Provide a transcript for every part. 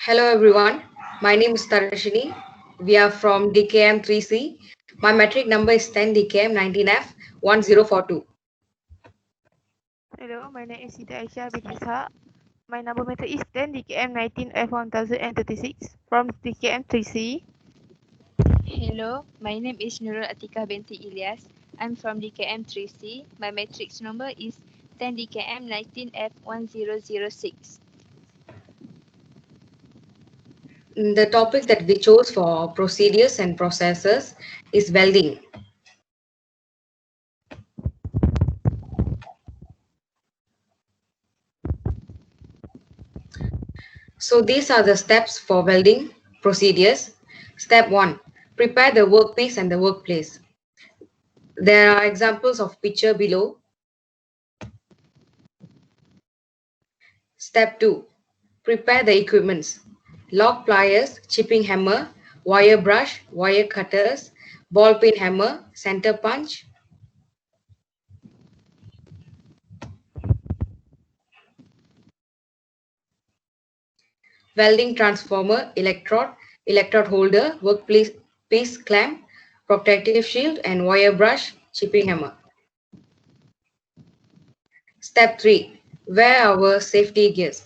Hello everyone, my name is Tarashini. We are from DKM3C. My metric number is 10 DKM19F 1042. Hello, my name is Siti Aisyah binti Ishaq. My number meter is 10 DKM 19 F1036 from DKM3C. Hello, my name is Nurul Atika binti Ilyas. I'm from DKM3C. My matrix number is 10 DKM 19F1006. The topic that we chose for procedures and processes is welding. So these are the steps for welding procedures. Step 1. Prepare the workpiece and the workplace. There are examples of picture below. Step 2. Prepare the equipments. Lock pliers, chipping hammer, wire brush, wire cutters, ball peen hammer, center punch. Welding transformer, electrode holder, workpiece piece clamp, protective shield, and wire brush, chipping hammer. Step 3. Wear our safety gears.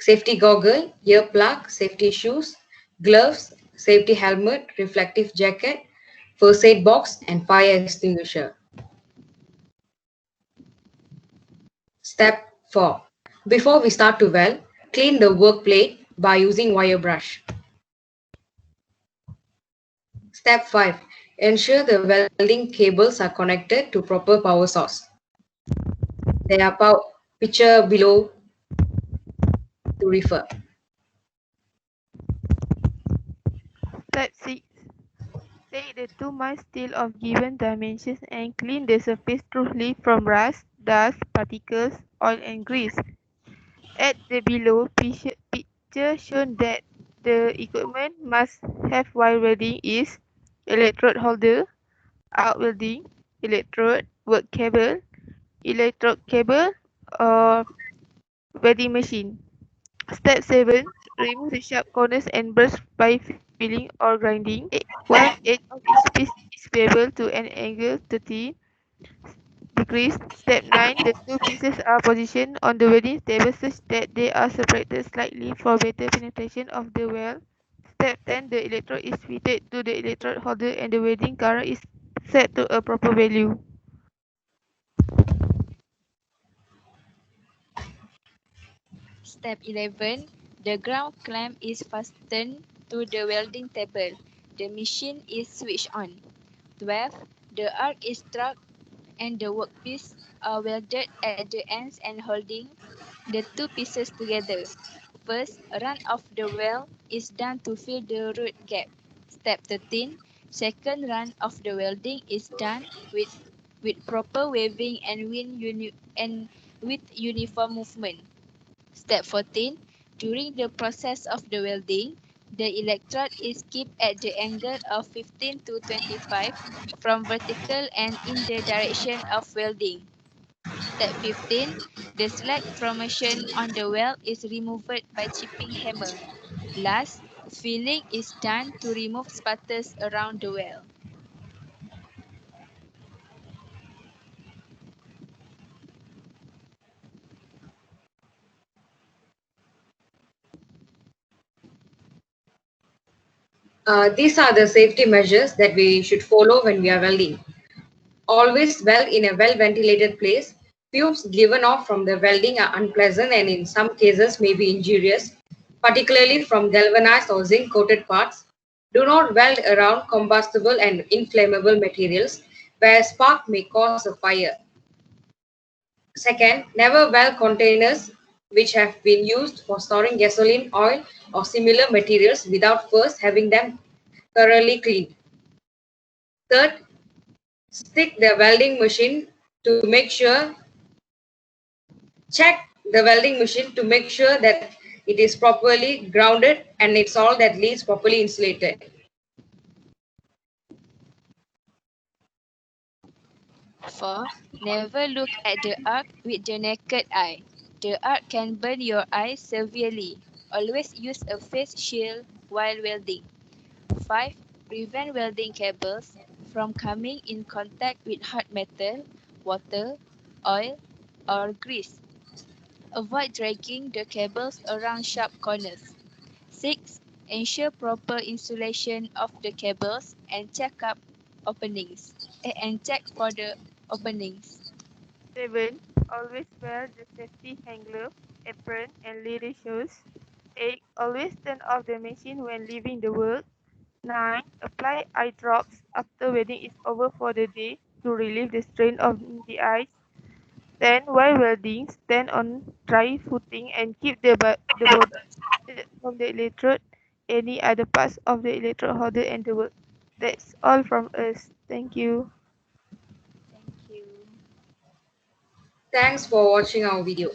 Safety goggle, ear plug, safety shoes, gloves, safety helmet, reflective jacket, first aid box, and fire extinguisher. Step 4. Before we start to weld, clean the work plate by using wire brush. Step 5. Ensure the welding cables are connected to proper power source. There are picture below to refer. Step 6. Take the 2 miles steel of given dimensions and clean the surface thoroughly from rust, dust, particles, oil and grease. At the below picture shown that the equipment must have while welding is electrode holder, arc welding, electrode, work cable, electrode cable, or welding machine. Step 7. Remove the sharp corners and burrs by filling or grinding. One edge of each piece is bevel to an angle 30 degrees. Step 9. The two pieces are positioned on the welding table such that they are separated slightly for better penetration of the weld. Step 10. The electrode is fitted to the electrode holder and the welding current is set to a proper value. Step 11. The ground clamp is fastened to the welding table. The machine is switched on. 12. The arc is struck and the workpiece are welded at the ends and holding the two pieces together. First, a run of the weld is done to fill the root gap. Step 13. Second run of the welding is done with proper weaving and with uniform movement. Step 14. During the process of the welding, the electrode is kept at the angle of 15 to 25 from vertical and in the direction of welding. Step 15. The slag formation on the weld is removed by chipping hammer. Last, filling is done to remove sputters around the weld. These are the safety measures that we should follow when we are welding. Always weld in a well-ventilated place. Fumes given off from the welding are unpleasant and in some cases may be injurious, particularly from galvanized or zinc-coated parts. Do not weld around combustible and inflammable materials where spark may cause a fire. Second, never weld containers which have been used for storing gasoline, oil, or similar materials without first having them thoroughly cleaned. Third, stick the welding machine to make sure, check the welding machine to make sure that it is properly grounded and its all that leads properly insulated. 4. Never look at the arc with the naked eye. The arc can burn your eyes severely. Always use a face shield while welding. 5. Prevent welding cables from coming in contact with hard metal, water, oil, or grease. Avoid dragging the cables around sharp corners. 6. Ensure proper insulation of the cables and check for the openings. 7. Always wear the safety hand glove, apron, and leather shoes. 8. Always turn off the machine when leaving the work. 9. Apply eye drops after welding is over for the day to relieve the strain of the eyes. 10. While welding, stand on dry footing and keep the body separate from the electrode, any other parts of the electrode holder and the work. That's all from us. Thank you. Thank you. Thanks for watching our video.